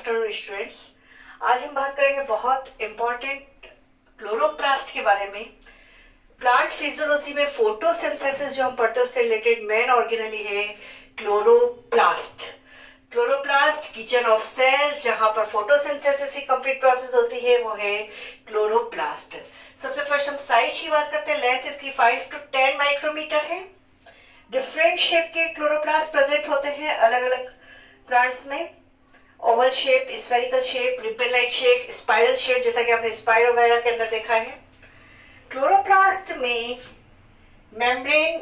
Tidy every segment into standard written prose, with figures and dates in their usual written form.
Afternoon students. आज हम बात करेंगे बहुत इम्पॉर्टेंट क्लोरोप्लास्ट के बारे में। प्लांट फिजियोलॉजी में फोटोसिंथेसिस जो हम पढ़ते हैं उससे रिलेटेड मेन ऑर्गेनली है chloroplast. Chloroplast kitchen of cell, जहां पर फोटोसिंथेसिस की कंप्लीट प्रोसेस होती है, वो है क्लोरोप्लास्ट। सबसे फर्स्ट हम साइज की बात करते हैं। लेंथ इसकी 5 to 10 माइक्रोमीटर है। डिफरेंट शेप के क्लोरोप्लास्ट प्रेजेंट होते हैं अलग अलग प्लांट्स में। Oval shape, spherical shape, ribbon like shape, spiral shape, जैसा कि आपने स्पाइरो वगैरह के अंदर देखा है। क्लोरोप्लास्ट में membrane,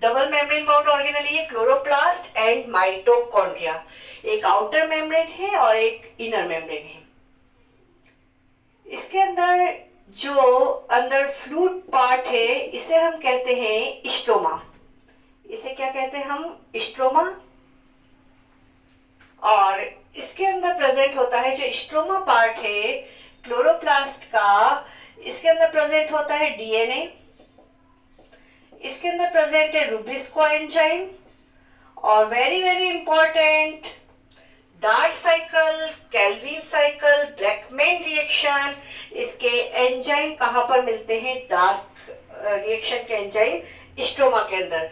double membrane bound organelle है क्लोरोप्लास्ट एंड माइटोकॉन्ड्रिया। एक आउटर मेम्ब्रेन है और एक इनर मेम्ब्रेन है। इसके अंदर जो अंदर फ्लूइड पार्ट है इसे हम कहते हैं स्ट्रोमा। इसे क्या कहते हैं हम? स्ट्रोमा। और इसके अंदर प्रेजेंट होता है जो स्ट्रोमा पार्ट है क्लोरोप्लास्ट का, इसके अंदर प्रेजेंट होता है डीएनए। इसके अंदर प्रेजेंट है रुबिस्को एंजाइम और very very important dart cycle, Calvin cycle, Blackman reaction. इसके एंजाइम कहां पर मिलते हैं? डार्क रिएक्शन के एंजाइम स्ट्रोमा के अंदर।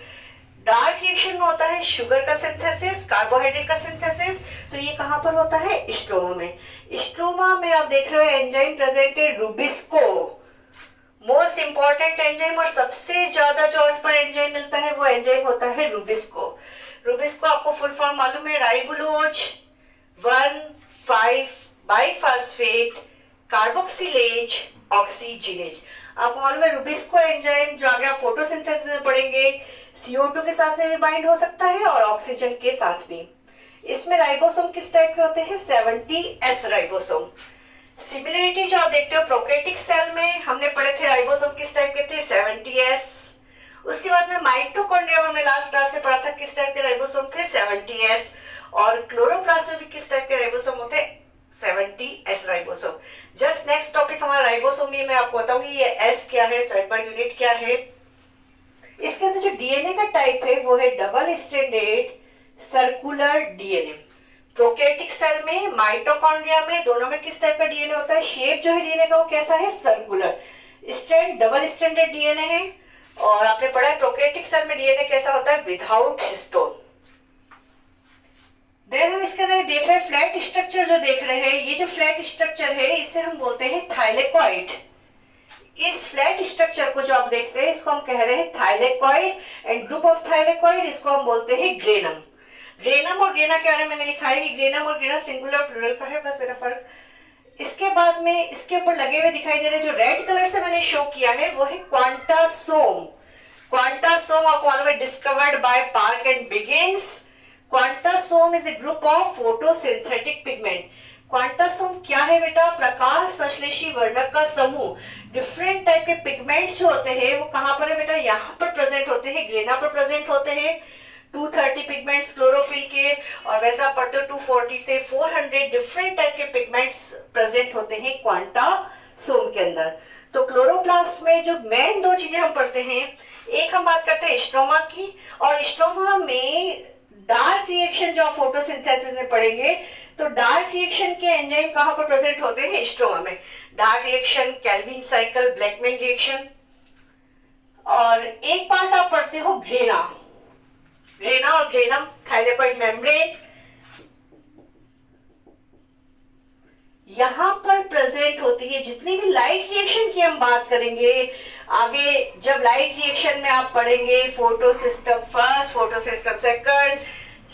डार्क रिएक्शन में होता है शुगर का सिंथेसिस, कार्बोहाइड्रेट का सिंथेसिस, तो ये कहां पर होता है? स्ट्रोमा में। स्ट्रोमा में आप देख रहे हो एंजाइम प्रेजेंट है रुबिस्को, मोस्ट इंपॉर्टेंट एंजाइम, और सबसे ज्यादा जो अर्थ पर एंजाइम मिलता है वो एंजाइम होता है रुबिस्को। रुबिस्को आपको फुल फॉर्म मालूम है? Ribulose 1,5 bisphosphate carboxylase oxygenase. आपको मालूम है रुबिस्को एंजाइम जो आगे आप फोटोसिंथेसिस में पढ़ेंगे CO2 के साथ में भी बाइंड हो सकता है और ऑक्सीजन के साथ भी। इसमें राइबोसोम किस टाइप के होते हैं? 70S ribosome. सिमिलरिटी जो आप देखते हो प्रोकैरियोटिक सेल में हमने पढ़े थे राइबोसोम किस टाइप के थे? 70S। उसके बाद में माइटोकॉन्ड्रिया में हमने लास्ट क्लास से पढ़ा था किस टाइप के राइबोसोम थे? 70S। और क्लोरोप्लास्ट में भी किस टाइप के राइबोसोम होते हैं? 70S ribosome. Just next topic हमारा राइबोसोम, ये मैं आपको बताऊंगी ये S क्या है, स्वेटबर्ग यूनिट क्या है। इसके अंदर जो डीएनए का टाइप है वो है double stranded circular DNA. Prokaryotic cell में, माइटोकॉन्ड्रिया में, दोनों में किस टाइप का डीएनए होता है? शेप जो है डीएनए का वो कैसा है? Circular. Strand double stranded DNA है। और आपने पढ़ा है प्रोकैरियोटिक सेल में डीएनए कैसा होता है? Without histone. देन हम इसके अंदर देख रहे हैं फ्लैट स्ट्रक्चर जो देख रहे हैं, ये जो फ्लैट स्ट्रक्चर है इसे हम बोलते हैं थाइलेकॉइड। इस फ्लैट स्ट्रक्चर को जो आप देखते हैं इसको हम कह रहे हैं thylakoid and group of thylakoid इसको हम बोलते हैं ग्रेनम। ग्रेनम और ग्रेना के बारे में मैंने लिखा है कि ग्रेनम और ग्रेना सिंगुलर प्लूरल का है, बस मेरा फर्क। इसके बाद में इसके ऊपर लगे हुए दिखाई दे रहे जो रेड कलर से मैंने शो किया है वो है क्वांटासोम। क्वांटासोम आपको मालूम है discovered by park and begins. Quantasome is a group of photosynthetic pigment. Quantasome क्या है बेटा? प्रकाश संश्लेषी वर्णक का समूह। डिफरेंट टाइप के पिगमेंट्स जो होते हैं वो कहां पर है बेटा? यहाँ पर प्रेजेंट होते हैं, ग्रेना पर प्रेजेंट होते हैं। 230 पिगमेंट्स क्लोरोफिल के, और वैसा पढ़ते हो 240 से 400 डिफरेंट टाइप के पिगमेंट्स प्रेजेंट होते हैं क्वांटासोम के अंदर। तो क्लोरोप्लास्ट में जो मेन दो चीजें हम पढ़ते हैं, एक हम बात करते हैं स्ट्रोमा की, और स्ट्रोमा में डार्क रिएक्शन जो आप फोटोसिंथेसिस में पढ़ेंगे तो डार्क रिएक्शन के एंजाइम कहां पर प्रेजेंट होते हैं? स्ट्रोमा में। Dark reaction, Calvin cycle, Blackman reaction. और एक पार्ट आप पढ़ते हो ग्रेना। ग्रेना और ग्रेनम थाइलेकॉइड मेम्ब्रेन यहां पर प्रेजेंट होती है। जितनी भी लाइट रिएक्शन की हम बात करेंगे आगे, जब लाइट रिएक्शन में आप पढ़ेंगे photosystem first, photosystem second,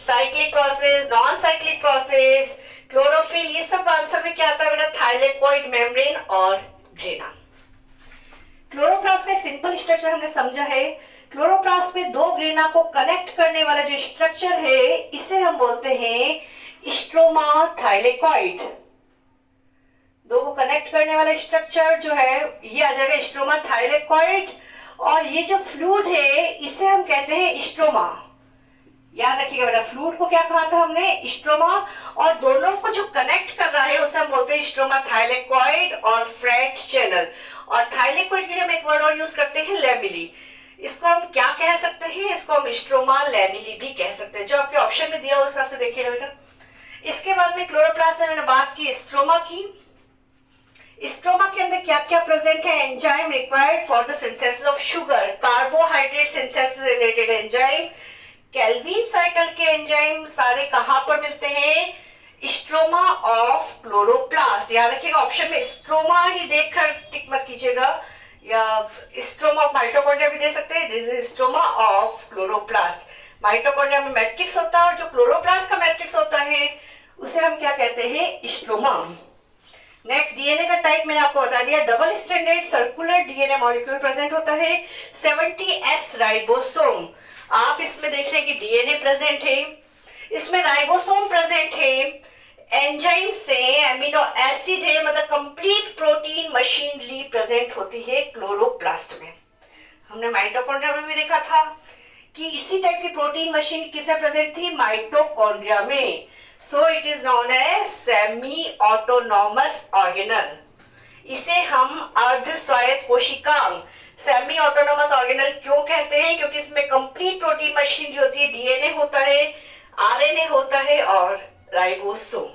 cyclic process, non cyclic process, chlorophyll, ये सब आंसर में क्या आता है बेटा? थाइलेकॉइड मेम्ब्रेन और ग्रेना। क्लोरोप्लास्ट का एक सिंपल स्ट्रक्चर हमने समझा है। क्लोरोप्लास्ट में दो ग्रेना को कनेक्ट करने वाला जो स्ट्रक्चर है इसे हम बोलते हैं स्ट्रोमा थाइलेकॉइड। दो को कनेक्ट करने वाला स्ट्रक्चर जो है ये आ जाएगा स्ट्रोमा थाइलेकॉइड, और ये जो फ्लूइड है इसे हम कहते हैं स्ट्रोमा। याद रखिएगा बेटा, फ्लूइड को क्या कहा था हमने? स्ट्रोमा। और दोनों को जो कनेक्ट कर रहा है उसे हम बोलते हैं स्ट्रोमा थाइलेकॉइड और फ्रेट चैनल। और थाइलेकॉइड के लिए हम एक वर्ड और यूज करते हैं लैमिली। इसको हम क्या कह सकते हैं? इसको हम स्ट्रोमा लैमिली भी कह सकते हैं। जो आपके ऑप्शन में दिया हुआ हिसाब से देखिएगा बेटा। इसके बाद में क्लोरोप्लास्ट में मैंने बात की स्ट्रोमा की। स्ट्रोमा के अंदर क्या क्या प्रेजेंट है? Enzyme required for the synthesis of sugar, carbohydrate synthesis related enzyme. Calvin cycle के एंजाइम सारे कहां पर मिलते हैं? Stroma of chloroplast. याद रखिएगा, ऑप्शन में स्ट्रोमा ही देखकर टिक मत कीजिएगा, या स्ट्रोमा ऑफ माइटोकॉन्ड्रिया भी दे सकते हैं। This is stroma of chloroplast. Mitochondria में मैट्रिक्स होता है और जो क्लोरोप्लास्ट का मैट्रिक्स होता है उसे हम क्या कहते हैं? स्ट्रोमा। नेक्स्ट डीएनए का टाइप मैंने आपको बता दिया, double standard circular DNA molecule present होता है। 70S राइबोसोम, आप इसमें देख रहे हैं कि डीएनए प्रेजेंट है, इसमें राइबोसोम प्रेजेंट है, एंजाइम से एमिनो एसिड है, मतलब कंप्लीट प्रोटीन मशीनरी प्रेजेंट होती है क्लोरोप्लास्ट में। हमने माइटोकॉन्ड्रिया में भी देखा था कि इसी टाइप की प्रोटीन मशीन किसे प्रेजेंट थी? माइटोकॉन्ड्रिया में। So it is known as semi autonomous organelle. इसे हम अर्ध स्वायत्त कोशिकांग, सेमी ऑटोनॉमस ऑर्गेनल क्यों कहते हैं? क्योंकि इसमें कंप्लीट प्रोटीन मशीनरी होती है, डीएनए होता है, आरएनए होता है और राइबोसोम।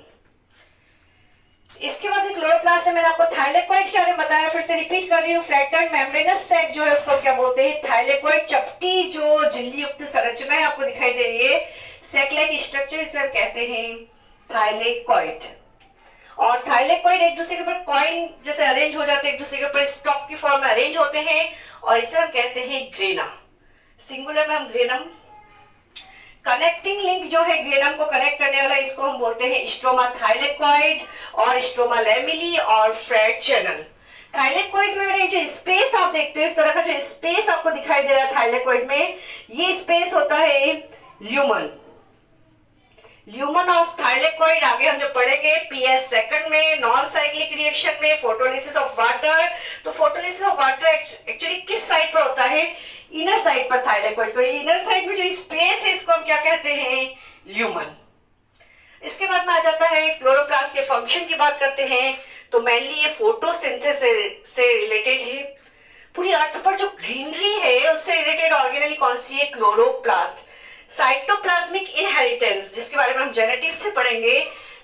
इसके बाद क्लोरोप्लास्ट से मैंने आपको थाइलेकोइड के बारे में बताया, फिर से रिपीट कर रही हूँ। फ्लैटेंड मेम्ब्रेनस सैक जो है उसको क्या बोलते हैं? थाइलेकोइड। चपटी जो झिल्ली युक्त संरचना आपको दिखाई दे रही है, सैक लाइक स्ट्रक्चर, इसे हम कहते हैं थाइलेकोइड। और थाइलेकोइड एक दूसरे के ऊपर कॉइन जैसे अरेंज हो जाते हैं, एक दूसरे के ऊपर स्टॉक की फॉर्म में अरेंज होते हैं, और इसे हम कहते हैं ग्रेना। सिंगुलर में हम ग्रेनम। कनेक्टिंग लिंक जो है ग्रेनम को कनेक्ट करने वाला, इसको हम बोलते हैं स्ट्रोमा थाइलेकोइड और स्ट्रोमा लैमेली और फ्रेट चैनल। थाइलेकोइड में जो स्पेस आप देखते हो, इस तरह का जो स्पेस आपको दिखाई दे रहा है थाइलेकोइड में, ये स्पेस होता है ल्यूमन। ल्यूमन ऑफ थाइलेकोइड आगे हम जो पढ़ेंगे पीएस सेकंड में, नॉन साइक्लिक रिएक्शन में, फोटोलिसिस ऑफ वाटर। तो फोटोलिसिस ऑफ वाटर एक्चुअली किस साइड पर होता है? इनर साइड पर थाइलेकोइड पर। इनर साइड में जो स्पेस है इसको हम क्या कहते हैं? ल्यूमन। इसके बाद में आ जाता है क्लोरोप्लास्ट के फंक्शन की बात करते हैं, तो मेनली ये फोटोसिंथेसिस से रिलेटेड है। पूरी अर्थ पर जो ग्रीनरी है उससे रिलेटेड ऑर्गेनली कौन सी है? क्लोरोप्लास्ट। साइटोप्लाज्मिक इनहेरिटेंस, जिसके बारे में हम जेनेटिक्स से पढ़ेंगे।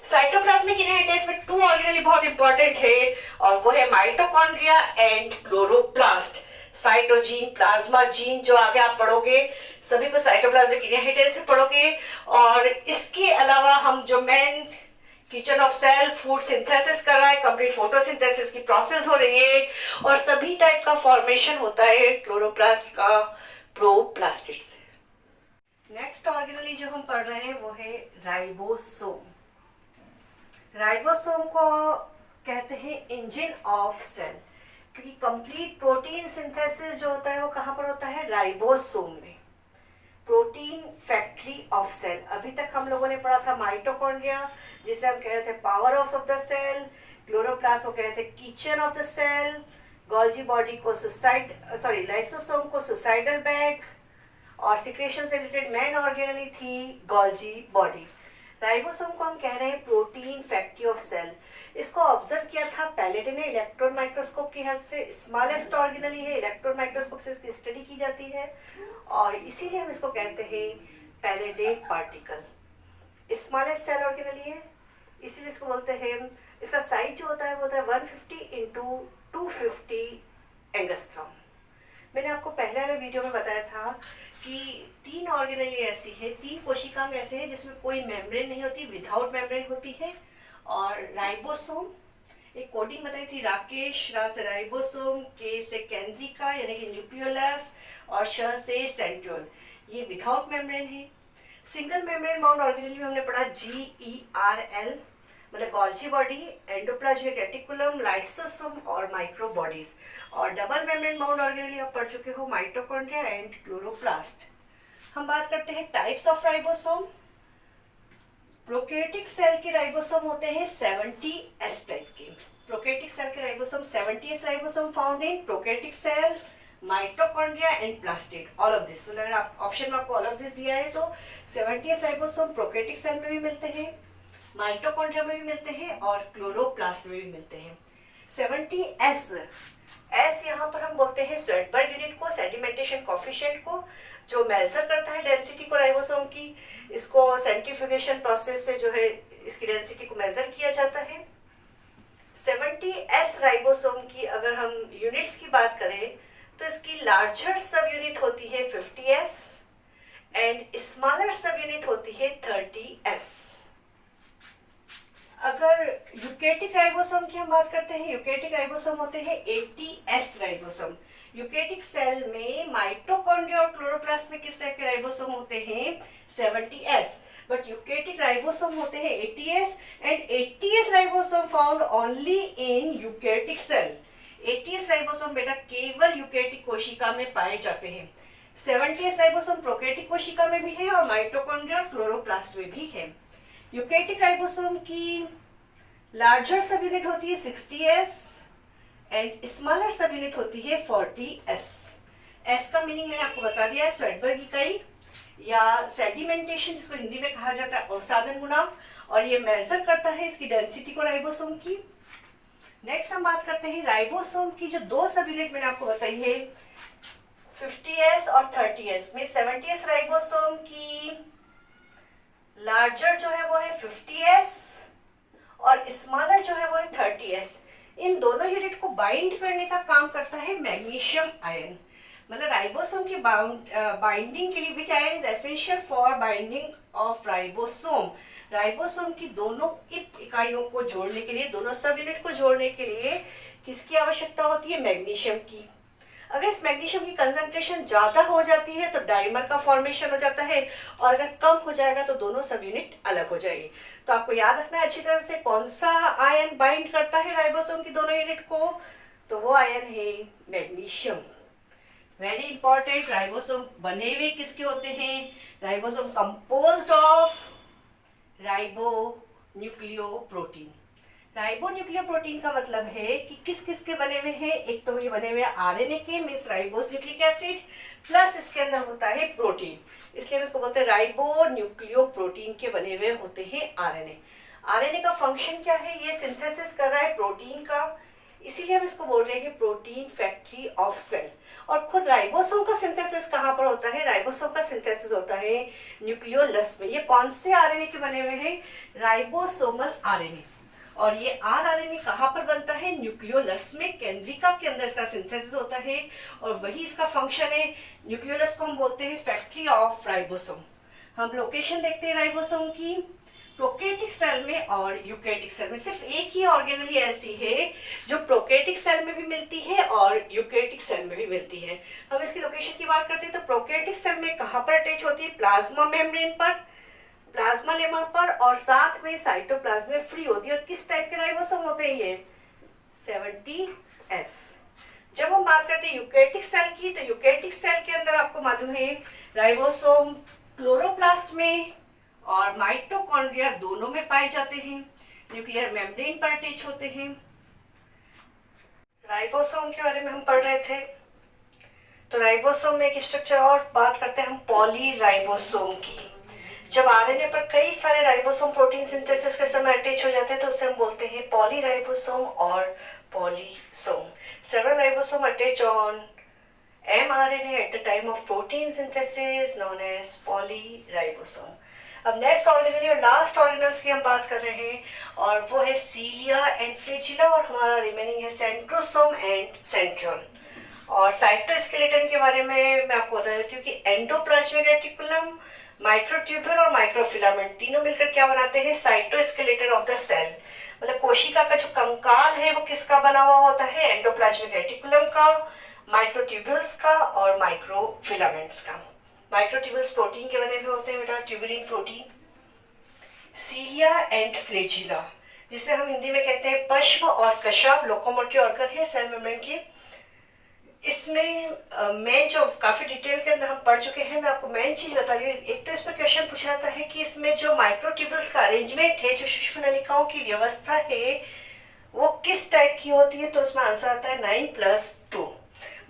साइटोप्लाज्मिक इनहेरिटेंस में 2 ऑर्गेनली बहुत इंपॉर्टेंट है, और वो है mitochondria and chloroplast. Cytogene, plasmagene जो आगे आप पढ़ोगे, सभी को साइटोप्लाज्मिक इनहेरिटेंस से पढ़ोगे। और इसके अलावा हम जो main kitchen of cell food synthesis कर रहा है, कंप्लीट फोटोसिंथेसिस की प्रोसेस हो रही है, और सभी टाइप का फॉर्मेशन होता है क्लोरोप्लास्ट का प्रोप्लास्टिड से। नेक्स्ट ऑर्गेनली जो हम पढ़ रहे हैं वो है राइबोसोम। राइबोसोम को कहते हैं इंजन ऑफ सेल, क्योंकि कंप्लीट प्रोटीन सिंथेसिस जो होता है वो कहाँ पर होता है? राइबोसोम में। Protein factory of cell. अभी तक हम लोगों ने पढ़ा था माइटोकॉन्ड्रिया, जिसे हम कह रहे थे power house of the cell. Chloroplast को कह रहे थे kitchen of the cell. Golgi body को लाइसोसोम को सुसाइडल बैग, और सिक्रेशन से रिलेटेड मेन ऑर्गेनली थी गोल्जी बॉडी। राइबोसोम को हम कह रहे हैं प्रोटीन फैक्ट्री ऑफ सेल। इसको ऑब्जर्व किया था पैलेडे ने इलेक्ट्रॉन माइक्रोस्कोप की हेल्प से। स्मॉलेस्ट ऑर्गेनली है, इलेक्ट्रॉन माइक्रोस्कोप से इसकी स्टडी की जाती है, और इसीलिए हम इसको कहते हैं पैलेडे पार्टिकल। स्मॉलेस्ट सेल ऑर्गेनली है, इसीलिए इसको बोलते हैं। इसका साइज जो होता है वो होता है 150 × 250 एंगस्ट्रॉम। मैंने आपको पहले वाले वीडियो में बताया था कि 3 ऑर्गेनली ऐसी है, 3 कोशिकांग ऐसे हैं जिसमें कोई मेम्ब्रेन नहीं होती, विदाउट मेम्ब्रेन होती है। और राइबोसोम, एक कोडिंग बताई थी राकेश, रा से राइबोसोम, के से केंद्रिका यानी कि न्यूक्लियोलस, और श से सेंट्रियोल, ये विदाउट मेम्ब्रेन है। सिंगल मेम्ब्रेन बाउंड ऑर्गेनली में हमने पढ़ा GERL, मतलब Golgi body, endoplasmic reticulum, lysosome और माइक्रो बॉडीज। और डबल मेम्ब्रेन बाउंड ऑर्गेनली आप पढ़ चुके हो माइटोकॉन्ड्रिया एंड क्लोरोप्लास्ट। हम बात करते हैं types of ribosome. Prokaryotic cell के राइबोसोम होते हैं 70S टाइप के। प्रोकैरियोटिक सेल के ribosome 70S ribosome found in prokaryotic cell, mitochondria and plastid, all of this. मतलब ऑप्शन में आपको ऑल ऑफ दिस दिया है, तो 70S राइबोसोम प्रोकैरियोटिक सेल में भी मिलते हैं, माइटोकॉन्ड्रिया में भी मिलते हैं, और क्लोरोप्लास्ट में भी मिलते हैं। 70S यहाँ पर हम बोलते हैं स्वेटबर्ग यूनिट को, सेडिमेंटेशन कोफिशिएंट को, जो मेजर करता है डेंसिटी को राइबोसोम की। इसको सेंट्रीफ्यूगेशन प्रोसेस से जो है इसकी डेंसिटी को मेजर किया जाता है। 70S राइबोसोम की अगर हम यूनिट्स की बात करें तो इसकी लार्जर सब यूनिट होती है 50S एंड स्मॉलर सब यूनिट होती है 30S। अगर यूकेटिक राइबोसोम की हम बात करते हैं, यूकेटिक राइबोसोम होते हैं 80S राइबोसोम। यूकेटिक सेल में माइटोकॉन्ड्रिया और क्लोरोप्लास्ट में किस टाइप के राइबोसोम होते हैं? 70S। बट यूकेटिक राइबोसोम होते हैं 80S and 80S ribosome found only in eukaryotic cell. 80S ribosome बेटा केवल यूकेटिक कोशिका में पाए जाते हैं। 70S राइबोसोम प्रोकैरियोटिक कोशिका में भी है और माइटोकॉन्ड्रिया और क्लोरोप्लास्ट में भी है। यूकेटिक राइबोसोम की लार्जर सब यूनिट होती है 60S एंड स्मॉलर सब यूनिट होती है 40S। एस का मीनिंग मैंने आपको बता दिया है, स्वेडबर्ग इकाई या सेडिमेंटेशन जिसको हिंदी में कहा जाता है अवसादन गुणांक, और ये मेजर करता है इसकी डेंसिटी को राइबोसोम की। नेक्स्ट हम बात करते हैं राइबोसोम की जो दो सब यूनिट मैंने आपको बताई है 50S और 30S में। 70S राइबोसोम की लार्जर जो है वो है 50S और स्मॉलर जो है वो है 30S। इन दोनों यूनिट को बाइंड करने का काम करता है मैग्नीशियम आयन। मतलब राइबोसोम की बाइंडिंग के लिए विच ion is essential for binding of ribosome. Ribosome की दोनों इकाइयों को जोड़ने के लिए, दोनों सब यूनिट को जोड़ने के लिए किसकी आवश्यकता होती है? मैग्नीशियम की। अगर इस मैग्नीशियम की कंसंट्रेशन ज्यादा हो जाती है तो डाइमर का फॉर्मेशन हो जाता है, और अगर कम हो जाएगा तो दोनों सब यूनिट अलग हो जाएगी। तो आपको याद रखना है अच्छी तरह से कौन सा आयन बाइंड करता है राइबोसोम की दोनों यूनिट को, तो वो आयन है मैग्नीशियम। Very important. राइबोसोम बने हुए किसके होते हैं? Ribosome composed of ribo nucleoprotein. Ribo nucleoprotein का मतलब है कि किस किस के बने हुए हैं? एक तो ये बने हुए आरएनए के, means ribose nucleic acid, plus इसके अंदर होता है प्रोटीन, इसलिए हम इसको बोलते हैं राइबो न्यूक्लियोप्रोटीन के बने हुए होते हैं आरएनए। आरएनए का फंक्शन क्या है? ये सिंथेसिस कर रहा है प्रोटीन का, इसीलिए हम इसको बोल रहे हैं प्रोटीन फैक्ट्री ऑफ सेल। और खुद राइबोसोम का सिंथेसिस कहाँ पर होता है? राइबोसोम का सिंथेसिस होता है न्यूक्लियोलस में। ये कौन से आरएनए के बने हुए हैं? Ribosomal RNA. और ये आरएनए कहाँ पर बनता है? न्यूक्लियोलस में, केंद्रिका के अंदर इसका सिंथेसिस होता है और वही इसका फंक्शन है। न्यूक्लियोलस को हम बोलते हैं फैक्ट्री ऑफ राइबोसोम। हम लोकेशन देखते हैं राइबोसोम की प्रोकैरियोटिक सेल में और यूकैरियोटिक सेल में। सिर्फ एक ही ऑर्गेनल ऐसी है जो प्रोकैरियोटिक सेल में भी मिलती है और यूकैरियोटिक सेल में भी मिलती है। हम इसकी लोकेशन की बात करते हैं तो प्रोकैरियोटिक सेल में कहाँ पर अटैच होती है? प्लाज्मा मेम्ब्रेन पर, प्लाज्मा लेमा पर, और साथ में साइटोप्लाज्म में फ्री होती है। और किस टाइप के राइबोसोम होते हैं ये? 70S। जब हम बात करते हैं यूकैरियोटिक सेल की, तो यूकैरियोटिक सेल के अंदर आपको मालूम है राइबोसोम क्लोरोप्लास्ट में और माइटोकॉन्ड्रिया दोनों में पाए जाते हैं, न्यूक्लियर मेम्ब्रेन पर अटैच होते हैं। राइबोसोम के बारे में हम पढ़ रहे थे, तो राइबोसोम में एक स्ट्रक्चर और बात करते हैं हम पॉलीराइबोसोम की। जब आरएनए पर कई सारे राइबोसोम प्रोटीन सिंथेसिस के समय अटैच हो जाते हैं तो उसे हम बोलते हैं पॉलीराइबोसोम और polysome. Several ribosome attach on mRNA at the time of protein synthesis known as polyribosome। अब नेक्स्ट ऑर्गेनल और लास्ट ऑर्गेनल्स की हम बात कर रहे हैं और वो है सीलिया एंड फ्लैजिला, और हमारा रिमेनिंग है सेंट्रोसोम एंड सेंट्रियोल। और साइटोस्केलेटन के बारे में मैं आपको बता देती हूँ कि एंडोप्लाज्मिक रेटिकुलम, माइक्रोट्यूब्यूल और माइक्रोफिलामेंट तीनों मिलकर क्या बनाते हैं? Cytoskeleton of the cell. मतलब कोशिका का जो कंकाल है वो किसका बना हुआ होता है? एंडोप्लाज्मिक रेटिकुलम का, माइक्रोट्यूब्यूल्स का और माइक्रोफिलामेंट्स का। माइक्रोट्यूब्यूल्स प्रोटीन के बने हुए होते हैं बेटा, tubulin protein. Cilia and flagella, जिसे हम हिंदी में कहते हैं पश्म और कशाप, लोकोमोटिव ऑर्गन है सेल मेम्ब्रेन के। इसमें मेन जो काफी डिटेल के अंदर हम पढ़ चुके हैं, मैं आपको मेन चीज बता रही हूँ। एक तो इस पर क्वेश्चन पूछा जाता है कि इसमें जो माइक्रोट्यूब्यूल्स का अरेंजमेंट है, जो सूक्ष्म नलिकाओं की व्यवस्था है, वो किस टाइप की होती है? तो उसमें आंसर आता है 9+2।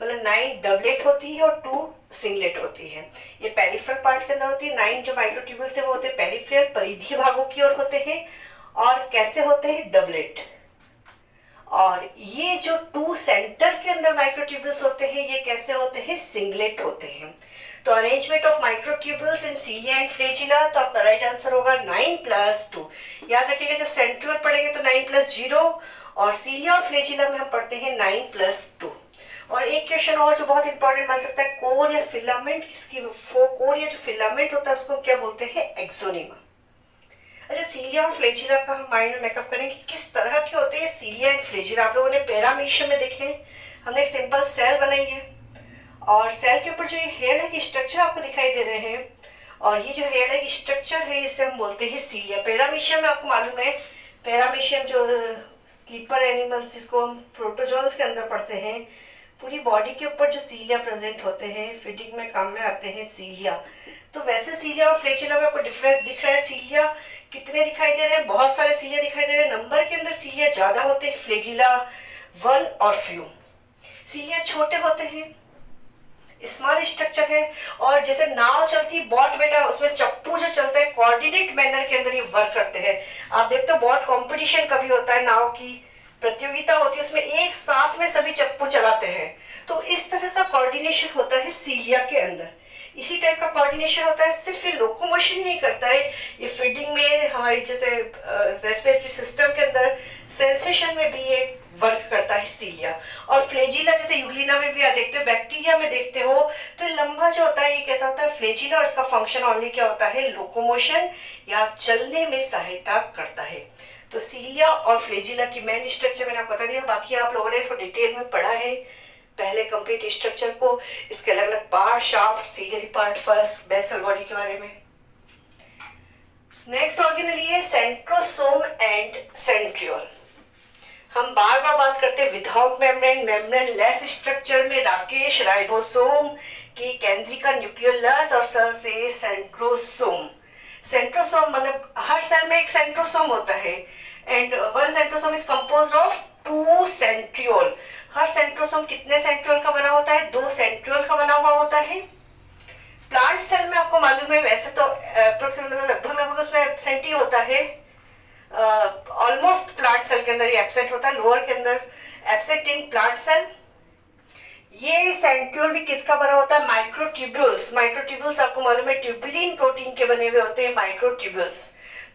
मतलब 9 डबलेट होती है और 2 सिंगलेट होती है। ये पेरिफेरल पार्ट के अंदर होती है। 9 जो माइक्रोट्यूब्यूल्स है वो होते हैं पेरिफेरल, परिधीय भागों की ओर होते हैं। और कैसे होते हैं? डबलेट। और ये जो 2 सेंटर के अंदर माइक्रोट्यूब्यूल्स होते हैं, ये कैसे होते हैं? सिंगलेट होते हैं। तो arrangement of microtubules in cilia and flagella, तो आपका राइट आंसर होगा 9+2। याद रखिएगा, जब सेंट्रियोल पढ़ेंगे तो 9+0, और सीलिया और फ्लैजिला में हम पढ़ते हैं 9+2। और एक क्वेश्चन और जो बहुत इंपॉर्टेंट बन सकता है, कोर या फिलामेंट किसकी, कोर या जो फिलामेंट होता है उसको क्या बोलते हैं? एक्सोनिमा। अच्छा, सीलिया और फ्लैजिला का हम माइंड में मेकअप करेंगे किस तरह के होते हैं सीलिया एंड फ्लैजिला। आप लोगों ने पैरामीशियम में देखे, हमने एक सिंपल सेल बनाई है, और सेल के ऊपर जो ये हेयर है कि स्ट्रक्चर आपको दिखाई दे रहे हैं, और ये जो हेयर है कि स्ट्रक्चर है, इसे हम बोलते हैं सीलिया। पैरामीशियम में आपको मालूम है, पैरामीशियम जो स्लीपर एनिमल्स जिसको हम प्रोटोजोन्स के अंदर पढ़ते हैं, पूरी बॉडी के ऊपर जो सीलिया प्रेजेंट होते हैं, फीडिंग में काम में आते हैं सीलिया। तो वैसे सीलिया और फ्लैजिला में आपको डिफरेंस दिख रहा है। सीलिया कितने दिखाई दे रहे हैं? बहुत सारे सीलिया दिखाई दे रहे हैं। नंबर के अंदर सीलिया ज्यादा होते हैं, फ्लैजिला 1 और फ्यू। सीलिया छोटे होते हैं, स्मॉल स्ट्रक्चर है, और जैसे नाव चलती बोट बेटा, उसमें चप्पू जो चलता है कोऑर्डिनेट मैनर के अंदर ये वर्क करते हैं। आप देखते हो बोट कंपटीशन कभी होता है, नाव की प्रतियोगिता होती है, उसमें एक साथ में सभी चप्पू चलाते हैं। तो इस तरह का कोऑर्डिनेशन होता है सीलिया के अंदर। इसी टाइप का कोऑर्डिनेशन होता है। सिर्फ ये लोकोमोशन ही नहीं करता है, ये फीडिंग में, हमारी जैसे रेस्पिरेटरी सिस्टम के अंदर सेंसेशन में भी ये वर्क करता है सीलिया। और फ्लैजिला जैसे यूग्लिना में भी आप देखते हो, बैक्टीरिया में देखते हो, तो ये लंबा जो होता है ये कैसा होता है? फ्लैजिला, और इसका फंक्शन ओनली क्या होता है? लोकोमोशन या चलने में सहायता करता है। तो सीलिया और फ्लैजिला की मेन स्ट्रक्चर मैंने आपको बता दिया, बाकी आप लोगों ने इसको डिटेल में पढ़ा है पहले कंप्लीट स्ट्रक्चर को, इसके अलग अलग part, shaft, ciliary part, first basal body के बारे में। नेक्स्ट ऑर्गेनल है सेंट्रोसोम एंड सेंट्रियोल। हम बार बार बात करते हैं without membrane, membrane less structure में राकेश राइबोसोम की केंद्रिका न्यूक्लियोलस, और स से सेंट्रोसोम। सेंट्रोसोम मतलब हर सेल में एक सेंट्रोसोम होता है, and one centrosome is composed of 2 centriole. Her centrosome कितने सेंट्रियोल का बना होता है? 2 सेंट्रियोल का बना हुआ होता है। प्लांट सेल में आपको मालूम है वैसे तो अप्रोक्सीमेटली लगभग उसमें एब्सेंट ही होता है, ऑलमोस्ट प्लांट सेल के अंदर ये एब्सेंट होता है, लोअर के अंदर एब्सेंट इन प्लांट सेल। ये सेंट्रियोल भी किसका बना होता है? माइक्रोट्यूब्यूल्स। माइक्रोट्यूब्यूल्स आपको मालूम है ट्यूबुलिन प्रोटीन के बने हुए होते हैं माइक्रोट्यूब्यूल्स।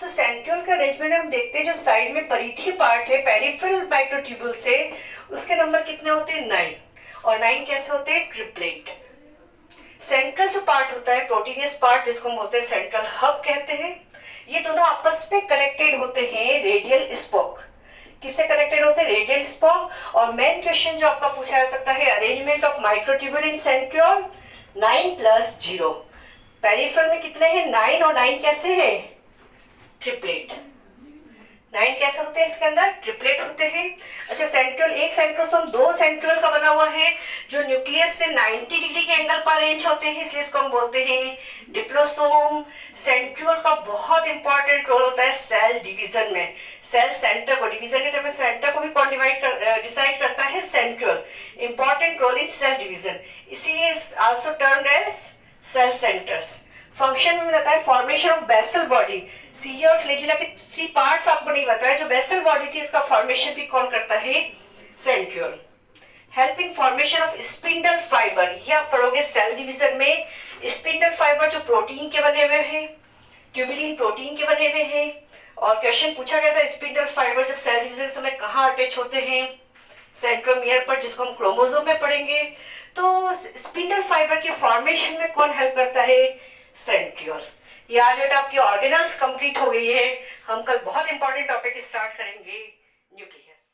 तो सेंट्रियोल का अरेंजमेंट हम देखते हैं, जो साइड में परिधीय पार्ट है पेरिफेरल माइक्रोट्यूब्यूल से, उसके नंबर कितने होते हैं? 9। और 9 कैसे होते हैं? ट्रिपलेट। सेंट्रल जो पार्ट होता है प्रोटीनियस पार्ट, जिसको हम बोलते हैं सेंट्रल हब कहते हैं, ये दोनों आपस में कनेक्टेड होते हैं रेडियल स्पोक। किससे कनेक्टेड होते हैं? Radial spoke. और मेन क्वेश्चन जो आपका पूछा जा सकता है, arrangement of microtubule in centriole 9+0। Peripheral में कितने हैं? 9, और 9 कैसे है? ट्रिपलेट। 9 कैसे होते हैं? इसके अंदर ट्रिपलेट होते हैं। अच्छा, सेंट्रियोल, एक सेंट्रोसोम 2 सेंट्रियोल का बना हुआ है, जो न्यूक्लियस से 90 डिग्री के एंगल पर अरेंज होते हैं, इसलिए इसको हम बोलते हैं डिप्लोसोम। सेंट्रियोल का बहुत इंपॉर्टेंट रोल होता है सेल डिवीजन में। सेल सेंटर को, डिवीजन के टाइम में सेंटर को भी कौन डिसाइड करता है? Centriole. Important role in cell division, इसीलिए also termed as cell centres. Function में बताया formation of basal body. Cilia और फ्लैजिला के 3 पार्ट्स आपको नहीं बताया, जो बेसल बॉडी थी इसका फॉर्मेशन भी कौन करता है? Centriole. Helping formation of spindle fibre, ये आप पढ़ोगे सेल डिवीजन में। स्पिंडल फाइबर जो प्रोटीन के बने हुए हैं, ट्यूबुलिन प्रोटीन के बने हुए हैं, और क्वेश्चन पूछा गया था स्पिंडल फाइबर जब सेल डिवीजन के समय कहाँ अटैच होते हैं? सेंट्रोमियर पर, जिसको हम क्रोमोसोम में पढ़ेंगे। तो स्पिंडल फाइबर के फॉर्मेशन में कौन हेल्प करता है? सेंट्रियोल। ये आज बेटा आपकी ऑर्गेनल्स कंप्लीट हो गई है। हम कल बहुत इंपॉर्टेंट टॉपिक स्टार्ट करेंगे, न्यूक्लियस।